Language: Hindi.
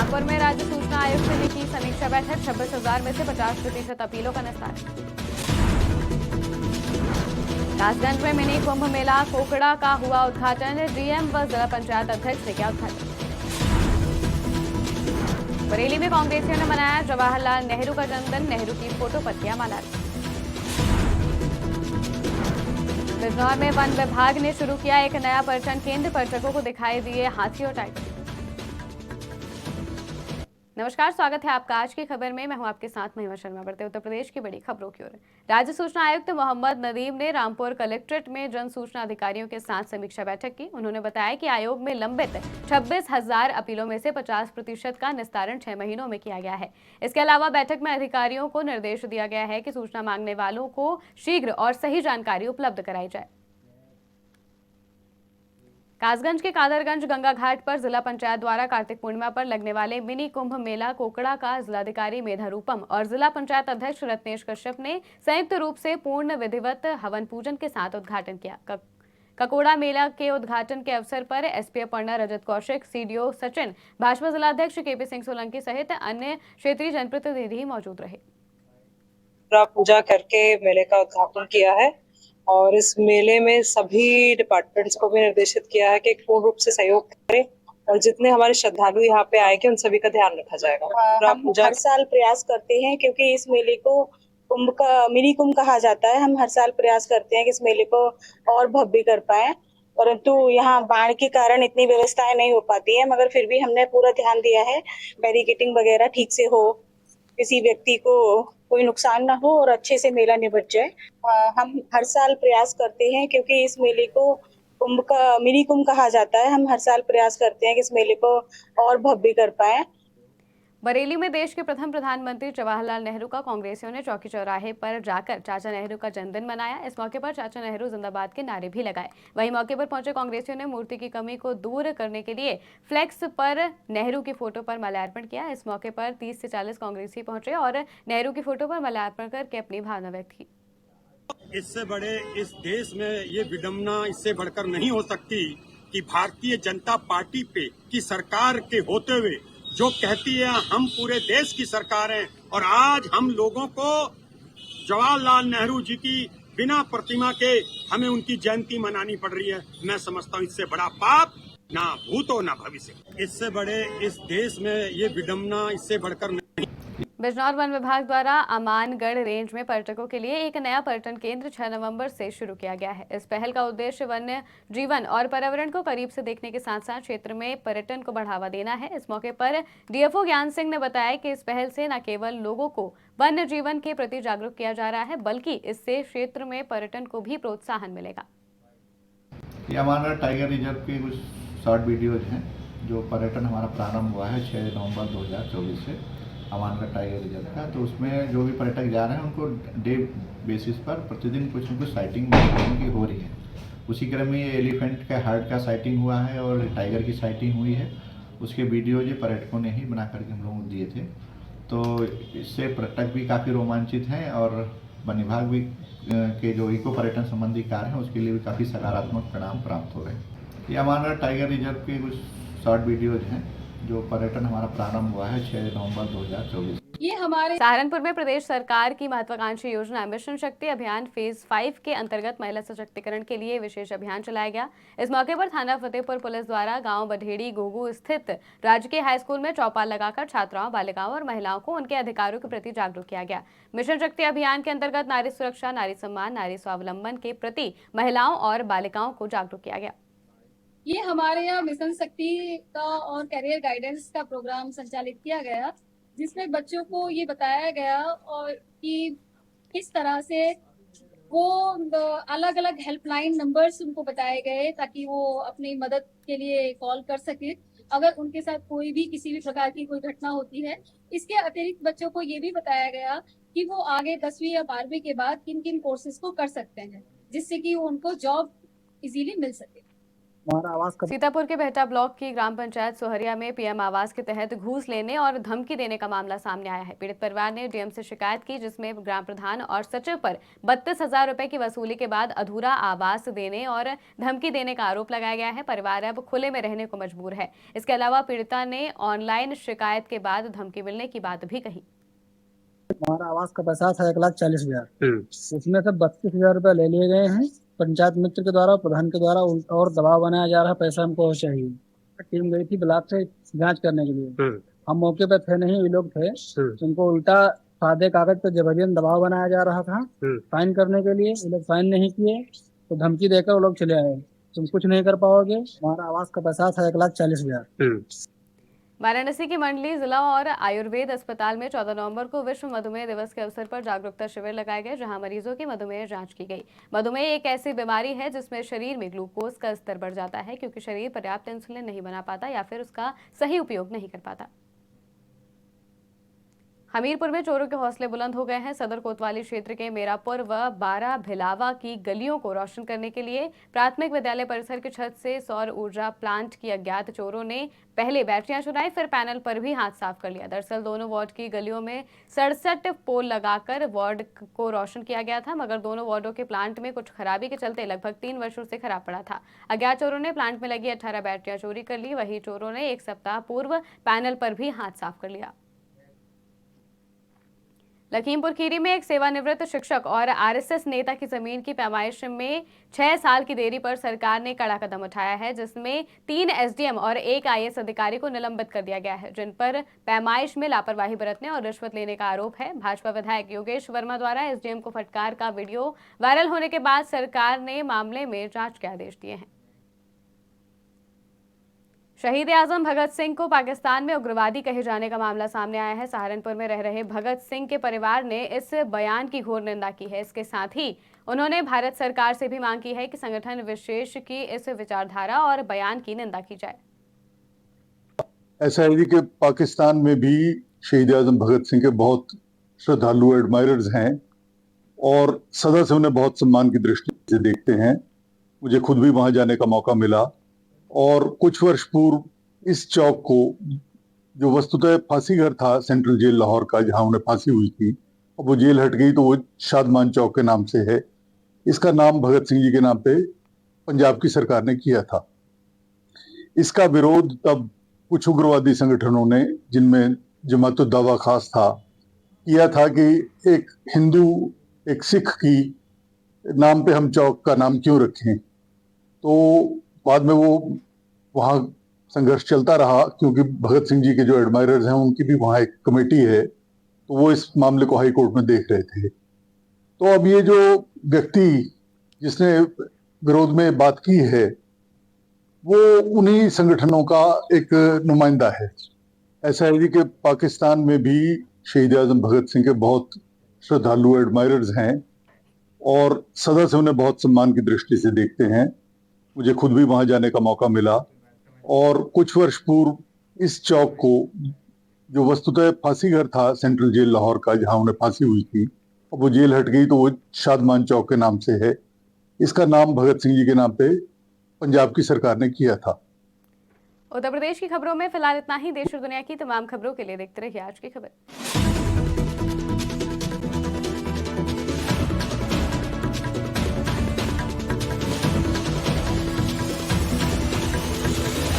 रामपुर में राज्य सूचना आयुक्त ने की समीक्षा बैठक। 26,000 में से 50% अपीलों का निस्तारण। कासगंज में मिनी कुंभ मेला कोकड़ा का हुआ उद्घाटन। डीएम व जिला पंचायत अध्यक्ष ने किया उद्घाटन। बरेली में कांग्रेसियों ने मनाया जवाहरलाल नेहरू का जन्मदिन। नेहरू की फोटो पर किया माल्यार्पण। बिजनौर में वन विभाग ने शुरू किया एक नया पर्यटन केंद्र। पर्यटकों को दिखाई दिए हाथी और टाइगर। नमस्कार, स्वागत है आपका आज की खबर में। मैं हूं आपके साथ महिमा शर्मा। बढ़ते उत्तर प्रदेश की बड़ी खबरों की ओर। राज्य सूचना आयुक्त मोहम्मद नदीम ने रामपुर कलेक्ट्रेट में जन सूचना अधिकारियों के साथ समीक्षा बैठक की। उन्होंने बताया कि आयोग में लंबित 26,000 अपीलों में से 50% का निस्तारण 6 महीनों में किया गया है। इसके अलावा बैठक में अधिकारियों को निर्देश दिया गया है कि सूचना मांगने वालों को शीघ्र और सही जानकारी उपलब्ध कराई जाए। कासगंज के कादरगंज गंगा घाट पर जिला पंचायत द्वारा कार्तिक पूर्णिमा पर लगने वाले मिनी कुंभ मेला कोकड़ा का जिलाधिकारी मेधा रूपम और जिला पंचायत अध्यक्ष रत्नेश कश्यप ने संयुक्त रूप से पूर्ण विधिवत हवन पूजन के साथ उद्घाटन किया। ककोड़ा मेला के उद्घाटन के अवसर पर एसपी अपर्णा, रजत कौशिक, सीडीओ सचिन, भाजपा जिलाध्यक्ष केपी सिंह सोलंकी सहित अन्य क्षेत्रीय जनप्रतिनिधि मौजूद रहे। पूजा करके मेले का उद्घाटन किया है और इस मेले में सभी डिपार्टमेंट्स को भी निर्देशित किया है कि पूर्ण रूप से सहयोग करें और जितने हमारे श्रद्धालु यहाँ पे आएंगे उन सभी का ध्यान रखा जाएगा। हम हर साल प्रयास करते हैं क्योंकि इस मेले को कुंभ का मिनी कुंभ कहा जाता है। हम हर साल प्रयास करते हैं कि इस मेले को और भव्य कर पाए, परंतु यहाँ बाढ़ के कारण इतनी व्यवस्थाएं नहीं हो पाती है। मगर फिर भी हमने पूरा ध्यान दिया है बैरिकेटिंग वगैरह ठीक से हो, किसी व्यक्ति को कोई नुकसान ना हो और अच्छे से मेला निपट जाए। हम हर साल प्रयास करते हैं क्योंकि इस मेले को कुंभ का मिनी कुंभ कहा जाता है। हम हर साल प्रयास करते हैं कि इस मेले को और भव्य कर पाए। बरेली में देश के प्रथम प्रधानमंत्री जवाहरलाल नेहरू का कांग्रेसियों ने चौकी चौराहे पर जाकर चाचा नेहरू का जन्मदिन मनाया। इस मौके पर चाचा नेहरू जिंदाबाद के नारे भी लगाए। वहीं मौके पर पहुंचे कांग्रेसियों ने मूर्ति की कमी को दूर करने के लिए फ्लेक्स पर नेहरू की फोटो पर माल्यार्पण किया। इस मौके पर 30 से 40 कांग्रेसी पहुंचे और नेहरू की फोटो पर माल्यार्पण करके अपनी भावना व्यक्त की। इससे बड़े इस देश में ये विडंबना इससे बढ़कर नहीं हो सकती कि भारतीय जनता पार्टी पे की सरकार के होते हुए जो कहती है हम पूरे देश की सरकार हैं और आज हम लोगों को जवाहरलाल नेहरू जी की बिना प्रतिमा के हमें उनकी जयंती मनानी पड़ रही है। मैं समझता हूँ इससे बड़ा पाप ना भूत हो ना भविष्य। इससे बड़े इस देश में ये विडंबना इससे बढ़कर नहीं। बिजनौर वन विभाग द्वारा अमानगढ़ रेंज में पर्यटकों के लिए एक नया पर्यटन केंद्र 6 नवंबर से शुरू किया गया है। इस पहल का उद्देश्य वन्य जीवन और पर्यावरण को करीब से देखने के साथ साथ क्षेत्र में पर्यटन को बढ़ावा देना है। इस मौके पर डीएफओ ज्ञान सिंह ने बताया कि इस पहल से न केवल लोगों को वन्य जीवन के प्रति जागरूक किया जा रहा है, बल्कि इससे क्षेत्र में पर्यटन को भी प्रोत्साहन मिलेगा। ये अमानगढ़ टाइगर रिजर्व के कुछ शॉर्ट वीडियोज हैं जो पर्यटन हमारा प्रारंभ हुआ है 6 नवंबर 2024 से अमानगढ़ टाइगर रिजर्व का। तो उसमें जो भी पर्यटक जा रहे हैं उनको डे बेसिस पर प्रतिदिन कुछ न कुछ साइटिंग की हो रही है। उसी क्रम में ये एलिफेंट का हार्ट का साइटिंग हुआ है और टाइगर की साइटिंग हुई है। उसके वीडियो जो पर्यटकों ने ही बना करके हम लोगों को दिए थे। तो इससे पर्यटक भी काफ़ी रोमांचित हैं और वन विभाग भी के जो इको पर्यटन संबंधी कार्य हैं उसके लिए भी काफ़ी सकारात्मक परिणाम प्राप्त हो रहे हैं। ये अमानगढ़ टाइगर रिजर्व के कुछ शॉर्ट वीडियोज हैं जो पर्यटन हमारा प्रारंभ हुआ है 6 नवंबर 2024। ये हमारे सहारनपुर में प्रदेश सरकार की महत्वाकांक्षी योजना मिशन शक्ति अभियान फेज 5 के अंतर्गत महिला सशक्तिकरण के लिए विशेष अभियान चलाया गया। इस मौके पर थाना फतेहपुर पुलिस द्वारा गांव बढेड़ी गोगू स्थित राजकीय हाई स्कूल में चौपाल लगाकर छात्राओं, बालिकाओं और महिलाओं को उनके अधिकारों के प्रति जागरूक किया गया। मिशन शक्ति अभियान के अंतर्गत नारी सुरक्षा, नारी सम्मान, नारी स्वावलंबन के प्रति महिलाओं और बालिकाओं को जागरूक किया गया। ये हमारे यहाँ मिशन शक्ति का और करियर गाइडेंस का प्रोग्राम संचालित किया गया, जिसमें बच्चों को ये बताया गया और कि किस तरह से वो अलग अलग हेल्पलाइन नंबर्स उनको बताए गए ताकि वो अपनी मदद के लिए कॉल कर सके अगर उनके साथ कोई भी किसी भी प्रकार की कोई घटना होती है। इसके अतिरिक्त बच्चों को ये भी बताया गया कि वो आगे 10वीं या 12वीं के बाद किन किन कोर्सेज को कर सकते हैं जिससे कि उनको जॉब इजीली मिल सके। हमारा आवास का सीतापुर के बेहटा ब्लॉक की ग्राम पंचायत सोहरिया में पीएम आवास के तहत घूस लेने और धमकी देने का मामला सामने आया है। पीड़ित परिवार ने डीएम से शिकायत की, जिसमें ग्राम प्रधान और सचिव पर 32,000 रुपए की वसूली के बाद अधूरा आवास देने और धमकी देने का आरोप लगाया गया है। परिवार अब खुले में रहने को मजबूर है। इसके अलावा पीड़िता ने ऑनलाइन शिकायत के बाद धमकी मिलने की बात भी कही। हमारा आवास का पैसा था 1,40,000। उसमें से 32,000 रुपए ले लिए गए हैं पंचायत मित्र के द्वारा, प्रधान के द्वारा, और दबाव बनाया जा रहा है पैसा हमको चाहिए। टीम गई थी ब्लॉक से जांच करने के लिए। हम मौके पे थे नहीं, ये लोग थे। उनको उल्टा सादे कागज पे जबरन दबाव बनाया जा रहा था साइन करने के लिए। वो लोग साइन नहीं किए तो धमकी देकर वो लोग चले आए, तुम कुछ नहीं कर पाओगे। हमारा आवास का पैसा था 1,40,000। वाराणसी की मंडली जिला और आयुर्वेद अस्पताल में 14 नवंबर को विश्व मधुमेह दिवस के अवसर पर जागरूकता शिविर लगाए गए, जहां मरीजों की मधुमेह जांच की गई। मधुमेह एक ऐसी बीमारी है जिसमें शरीर में ग्लूकोज का स्तर बढ़ जाता है, क्योंकि शरीर पर्याप्त इंसुलिन नहीं बना पाता या फिर उसका सही उपयोग नहीं कर पाता। हमीरपुर में चोरों के हौसले बुलंद हो गए हैं। सदर कोतवाली क्षेत्र के मेरापुर व 12 भिलावा की गलियों को रोशन करने के लिए प्राथमिक विद्यालय परिसर की छत से सौर ऊर्जा प्लांट की अज्ञात चोरों ने पहले बैटरियां चुराई, फिर पैनल पर भी हाथ साफ कर लिया। दरअसल दोनों वार्ड की गलियों में 67 पोल लगाकर वार्ड को रोशन किया गया था, मगर दोनों वार्डों के प्लांट में कुछ खराबी के चलते लगभग 3 वर्षों से खराब पड़ा था। अज्ञात चोरों ने प्लांट में लगी 18 बैटरियां चोरी कर ली। वहीं चोरों ने 1 सप्ताह पूर्व पैनल पर भी हाथ साफ कर लिया। लखीमपुर खीरी में एक सेवानिवृत्त शिक्षक और आरएसएस नेता की जमीन की पैमाइश में 6 साल की देरी पर सरकार ने कड़ा कदम उठाया है, जिसमें 3 एसडीएम और 1 आईएएस अधिकारी को निलंबित कर दिया गया है, जिन पर पैमाइश में लापरवाही बरतने और रिश्वत लेने का आरोप है। भाजपा विधायक योगेश वर्मा द्वारा एसडीएम को फटकार का वीडियो वायरल होने के बाद सरकार ने मामले में जांच के आदेश दिए हैं। शहीद आजम भगत सिंह को पाकिस्तान में उग्रवादी कहे जाने का मामला सामने आया है। सहारनपुर में रह रहे भगत सिंह के परिवार ने इस बयान की घोर निंदा की है। इसके साथ ही उन्होंने भारत सरकार से भी मांग की है कि संगठन विशेष की इस विचारधारा और बयान की निंदा की जाए। ऐसा है कि पाकिस्तान में भी शहीद आजम भगत सिंह के बहुत श्रद्धालु एडमायरर्स हैं और सदा से उन्हें बहुत सम्मान की दृष्टि से देखते हैं। मुझे खुद भी वहां जाने का मौका मिला और कुछ वर्ष पूर्व इस चौक को, जो वस्तुतः फांसी घर था सेंट्रल जेल लाहौर का, जहां उन्हें फांसी हुई थी, अब वो जेल हट गई तो वो शादमान चौक के नाम से है। इसका नाम भगत सिंह जी के नाम पे पंजाब की सरकार ने किया था। इसका विरोध तब कुछ उग्रवादी संगठनों ने, जिनमें जमातुद दावा खास था, किया था कि एक हिंदू, एक सिख की नाम पे हम चौक का नाम क्यों रखें। तो बाद में वो वहाँ संघर्ष चलता रहा, क्योंकि भगत सिंह जी के जो एडमायरर्स हैं उनकी भी वहाँ एक कमेटी है, तो वो इस मामले को हाई कोर्ट में देख रहे थे। तो अब ये जो व्यक्ति जिसने विरोध में बात की है वो उन्हीं संगठनों का एक नुमाइंदा है। ऐसा है कि पाकिस्तान में भी शहीद आजम भगत सिंह के बहुत श्रद्धालु एडमायरर्स हैं और सदा से उन्हें बहुत सम्मान की दृष्टि से देखते हैं। मुझे खुद भी वहां जाने का मौका मिला और कुछ वर्ष पूर्व इस चौक को, जो वस्तुतः फांसी घर था सेंट्रल जेल लाहौर का, जहां उन्हें फांसी हुई थी, अब वो जेल हट गई तो वो शादमान चौक के नाम से है। इसका नाम भगत सिंह जी के नाम पे पंजाब की सरकार ने किया था। उत्तर प्रदेश की खबरों में फिलहाल इतना ही। देश और दुनिया की तमाम खबरों के लिए देखते रहिए आज की खबर।